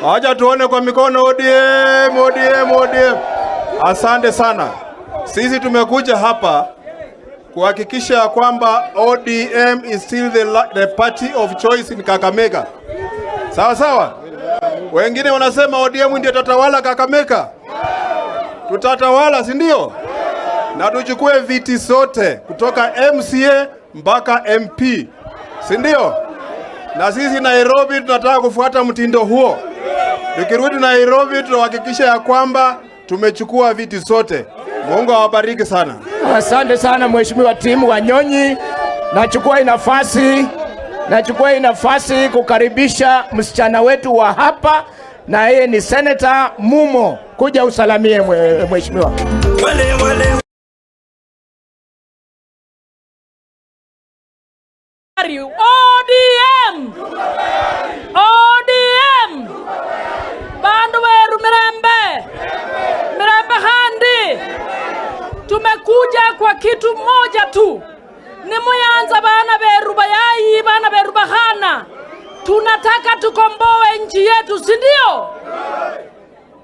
Acha tuone kwa mikono. ODM, ODM, ODM. Asante sana. Sisi tumekuja hapa kuhakikisha kwamba ODM is still the party of choice in Kakamega. Sawa sawa? Wengine wanasema ODM ndio tatawala Kakamega. Tutatawala, si ndio? Na tuchukue viti zote kutoka MCA mpaka MP. Si ndio? Na sisi Nairobi tunataka kufuata mtindo huo. Tukirudi Nairobi tunahakikisha ya kwamba tumechukua viti zote. Mungu awabariki sana. Asante sana Mheshimiwa timu Wanyonyi. Nachukua hii nafasi kukaribisha msichana wetu wa hapa, na yeye ni Senator Mumo. Kuja usalamie Mheshimiwa. ODM! ODM! Bandu weru mirembe handi. Tumekuja kwa kitu moja tu. Ni muyanza bana beru bayayi, bana beru bahana. Tunataka tukomboe nchi yetu, si ndio?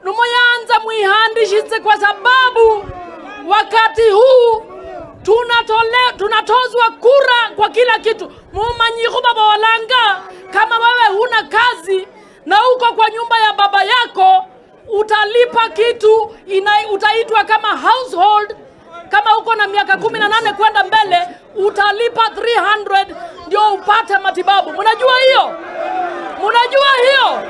Numuyanza muihandishize kwa sababu wakati huu tunatozwa kura kwa kila kitu. Mumanyiku baba walanga, kama wewe huna kazi na uko kwa nyumba ya baba yako, utalipa kitu utaitwa kama household. Kama uko na miaka 18 kwenda mbele, utalipa 300 ndio upate matibabu. Mnajua hiyo? Mnajua hiyo?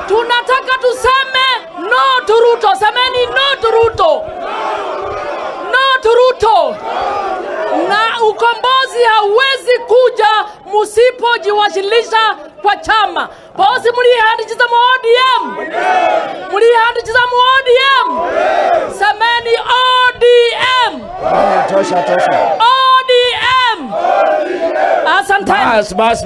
Tunataka tuseme no to Ruto. Semeni no to Ruto. No to Ruto. Na ukombozi hauwezi kuja musipojiwasilisha kwa chama. Bosi mulihandikiza mu ODM. Mulihandikiza mu ODM. Semeni ODM. Tosha. ODM. Asante. Bas.